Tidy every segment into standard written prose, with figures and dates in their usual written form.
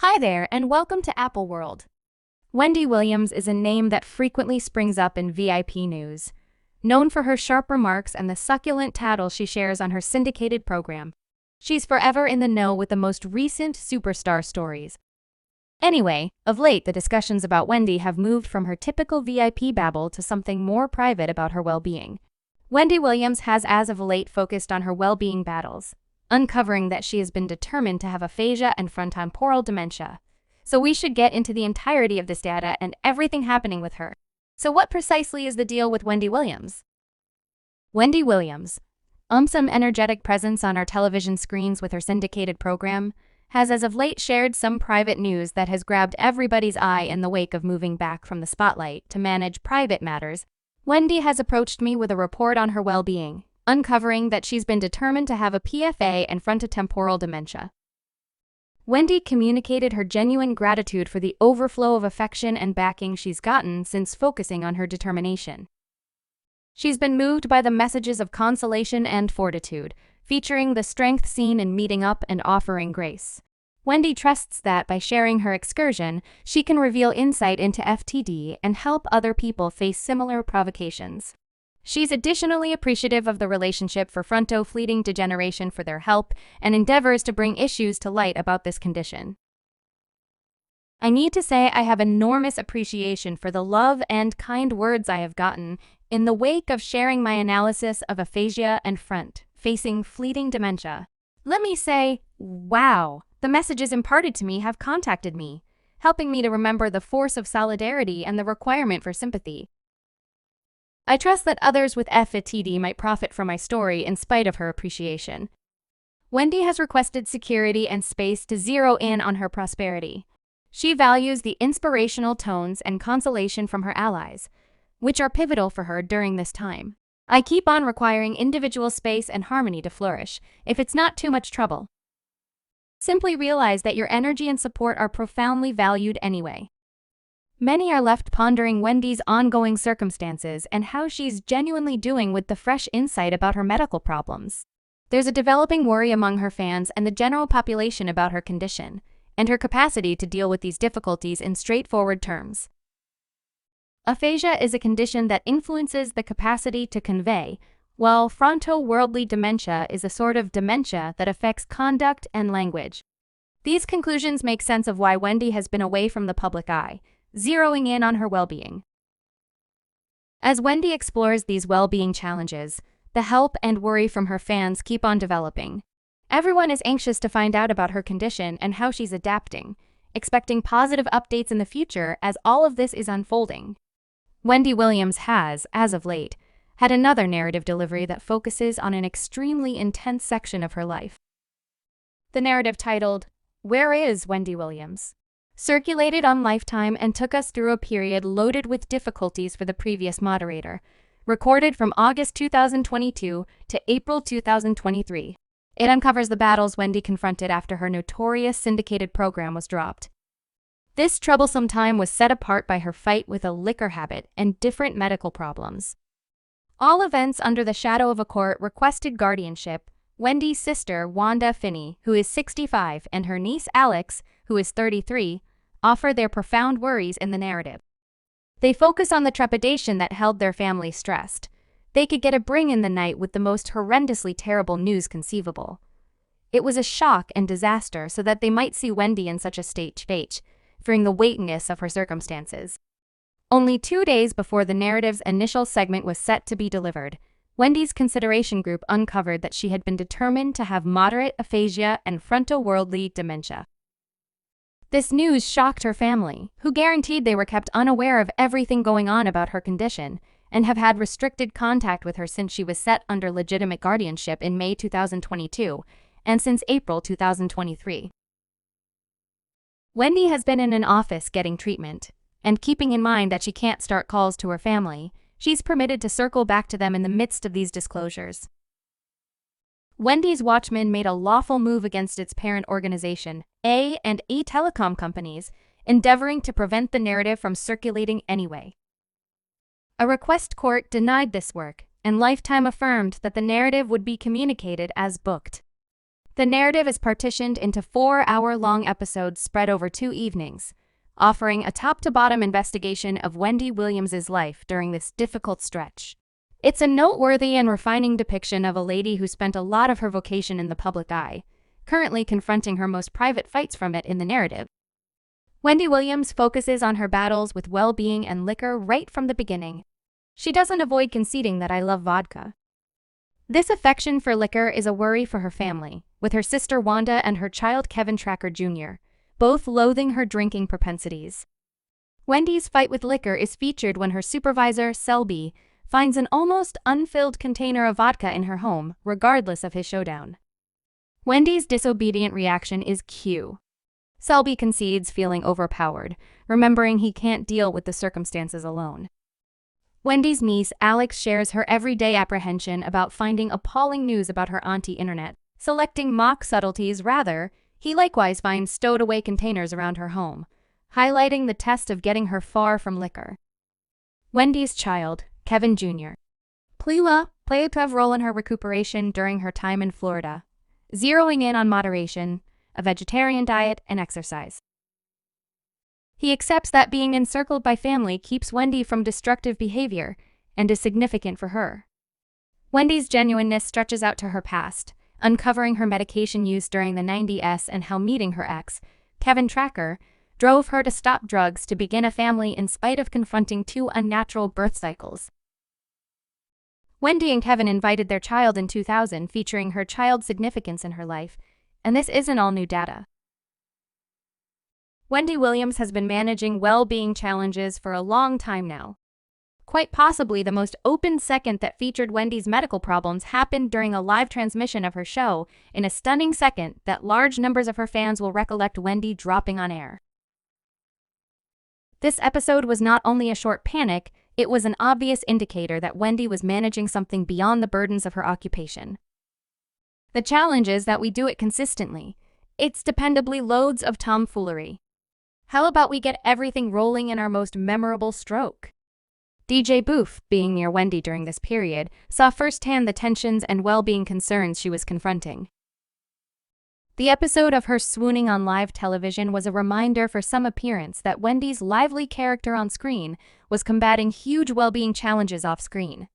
Hi there, and welcome to Apple World. Wendy Williams is a name that frequently springs up in VIP news. Known for her sharp remarks and the succulent tattle she shares on her syndicated program, she's forever in the know with the most recent superstar stories. Anyway, of late the discussions about Wendy have moved from her typical VIP babble to something more private about her well-being. Wendy Williams has as of late focused on her well-being battles, uncovering that she has been determined to have aphasia and frontotemporal dementia. So we should get into the entirety of this data and everything happening with her. So what precisely is the deal with Wendy Williams? Wendy Williams, some energetic presence on our television screens with her syndicated program, has as of late shared some private news that has grabbed everybody's eye in the wake of moving back from the spotlight to manage private matters. Wendy has approached me with a report on her well-being, uncovering that she's been determined to have a PFA and frontotemporal dementia. Wendy communicated her genuine gratitude for the overflow of affection and backing she's gotten since focusing on her determination. She's been moved by the messages of consolation and fortitude, featuring the strength seen in meeting up and offering grace. Wendy trusts that by sharing her excursion, she can reveal insight into FTD and help other people face similar provocations. She's additionally appreciative of the relationship for fronto-fleeting degeneration for their help and endeavors to bring issues to light about this condition. I need to say I have enormous appreciation for the love and kind words I have gotten in the wake of sharing my analysis of aphasia and front-facing fleeting dementia. Let me say, wow, the messages imparted to me have contacted me, helping me to remember the force of solidarity and the requirement for sympathy. I trust that others with FTD might profit from my story in spite of her appreciation. Wendy has requested security and space to zero in on her prosperity. She values the inspirational tones and consolation from her allies, which are pivotal for her during this time. I keep on requiring individual space and harmony to flourish, if it's not too much trouble. Simply realize that your energy and support are profoundly valued anyway. Many are left pondering Wendy's ongoing circumstances and how she's genuinely doing with the fresh insight about her medical problems. There's a developing worry among her fans and the general population about her condition, and her capacity to deal with these difficulties in straightforward terms. Aphasia is a condition that influences the capacity to convey, while fronto-worldly dementia is a sort of dementia that affects conduct and language. These conclusions make sense of why Wendy has been away from the public eye, zeroing in on her well-being. As Wendy explores these well-being challenges, the help and worry from her fans keep on developing. Everyone is anxious to find out about her condition and how she's adapting, expecting positive updates in the future as all of this is unfolding. Wendy Williams has, as of late, had another narrative delivery that focuses on an extremely intense section of her life. The narrative titled, "Where is Wendy Williams?" circulated on Lifetime and took us through a period loaded with difficulties for the previous moderator, recorded from August 2022 to April 2023. It uncovers the battles Wendy confronted after her notorious syndicated program was dropped. This troublesome time was set apart by her fight with a liquor habit and different medical problems. All events under the shadow of a court-requested guardianship. Wendy's sister, Wanda Finney, who is 65, and her niece, Alex, who is 33, offer their profound worries in the narrative. They focus on the trepidation that held their family stressed. They could get a bring in the night with the most horrendously terrible news conceivable. It was a shock and disaster so that they might see Wendy in such a state, fearing the weightiness of her circumstances. Only 2 days before the narrative's initial segment was set to be delivered, Wendy's consideration group uncovered that she had been determined to have moderate aphasia and fronto-worldly dementia. This news shocked her family, who guaranteed they were kept unaware of everything going on about her condition and have had restricted contact with her since she was set under legitimate guardianship in May 2022 and since April 2023. Wendy has been in an office getting treatment, and keeping in mind that she can't start calls to her family, she's permitted to circle back to them in the midst of these disclosures. Wendy's Watchmen made a lawful move against its parent organization, A&E Telecom companies, endeavoring to prevent the narrative from circulating anyway. A request court denied this work, and Lifetime affirmed that the narrative would be communicated as booked. The narrative is partitioned into 4-hour-long episodes spread over 2 evenings, offering a top-to-bottom investigation of Wendy Williams' life during this difficult stretch. It's a noteworthy and refining depiction of a lady who spent a lot of her vocation in the public eye, currently confronting her most private fights from it in the narrative. Wendy Williams focuses on her battles with well-being and liquor right from the beginning. She doesn't avoid conceding that I love vodka. This affection for liquor is a worry for her family, with her sister Wanda and her child Kevin Tracker Jr., both loathing her drinking propensities. Wendy's fight with liquor is featured when her supervisor, Selby, finds an almost unfilled container of vodka in her home, regardless of his showdown. Wendy's disobedient reaction is cue. Selby concedes, feeling overpowered, remembering he can't deal with the circumstances alone. Wendy's niece, Alex, shares her everyday apprehension about finding appalling news about her auntie internet, selecting mock subtleties rather. He likewise finds stowed-away containers around her home, highlighting the test of getting her far from liquor. Wendy's child, Kevin Jr., played a tough role in her recuperation during her time in Florida, zeroing in on moderation, a vegetarian diet, and exercise. He accepts that being encircled by family keeps Wendy from destructive behavior and is significant for her. Wendy's genuineness stretches out to her past, uncovering her medication use during the 90s and how meeting her ex, Kevin Tracker, drove her to stop drugs to begin a family in spite of confronting 2 unnatural birth cycles. Wendy and Kevin invited their child in 2000, featuring her child's significance in her life, and this isn't all new data. Wendy Williams has been managing well-being challenges for a long time now. Quite possibly the most open second that featured Wendy's medical problems happened during a live transmission of her show, in a stunning second that large numbers of her fans will recollect Wendy dropping on air. This episode was not only a short panic, it was an obvious indicator that Wendy was managing something beyond the burdens of her occupation. The challenge is that we do it consistently. It's dependably loads of tomfoolery. How about we get everything rolling in our most memorable stroke? DJ Boof, being near Wendy during this period, saw firsthand the tensions and well-being concerns she was confronting. The episode of her swooning on live television was a reminder for some appearance that Wendy's lively character on screen was combating huge well-being challenges off-screen.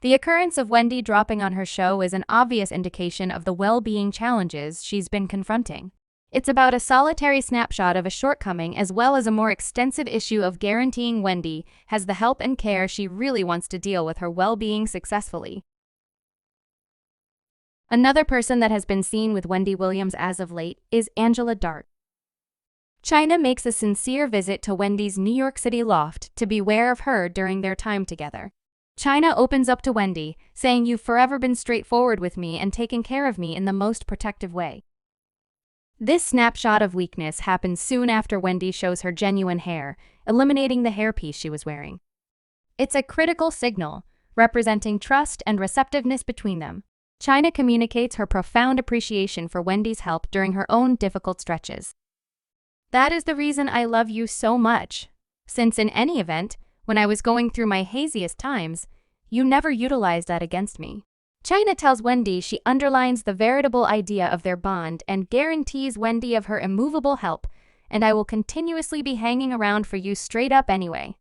The occurrence of Wendy dropping on her show is an obvious indication of the well-being challenges she's been confronting. It's about a solitary snapshot of a shortcoming as well as a more extensive issue of guaranteeing Wendy has the help and care she really wants to deal with her well-being successfully. Another person that has been seen with Wendy Williams as of late is Angela Dart. China makes a sincere visit to Wendy's New York City loft to beware of her during their time together. China opens up to Wendy, saying, "You've forever been straightforward with me and taken care of me in the most protective way." This snapshot of weakness happens soon after Wendy shows her genuine hair, eliminating the hairpiece she was wearing. It's a critical signal, representing trust and receptiveness between them. China communicates her profound appreciation for Wendy's help during her own difficult stretches. "That is the reason I love you so much, since in any event, when I was going through my haziest times, you never utilized that against me." China tells Wendy she underlines the veritable idea of their bond and guarantees Wendy of her immovable help, "and I will continuously be hanging around for you straight up anyway."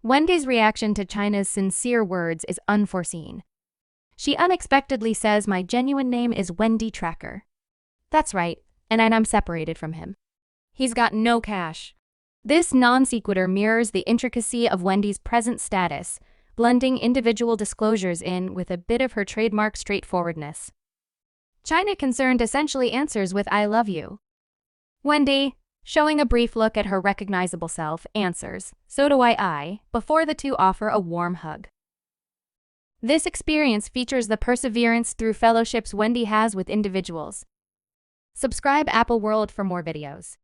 Wendy's reaction to China's sincere words is unforeseen. She unexpectedly says, "My genuine name is Wendy Tracker." That's right, and I'm separated from him. He's got no cash. This non sequitur mirrors the intricacy of Wendy's present status, blending individual disclosures in with a bit of her trademark straightforwardness. China Concerned essentially answers with "I love you." Wendy, showing a brief look at her recognizable self, answers, "So do I," before the two offer a warm hug. This experience features the perseverance through fellowships Wendy has with individuals. Subscribe Apple World for more videos.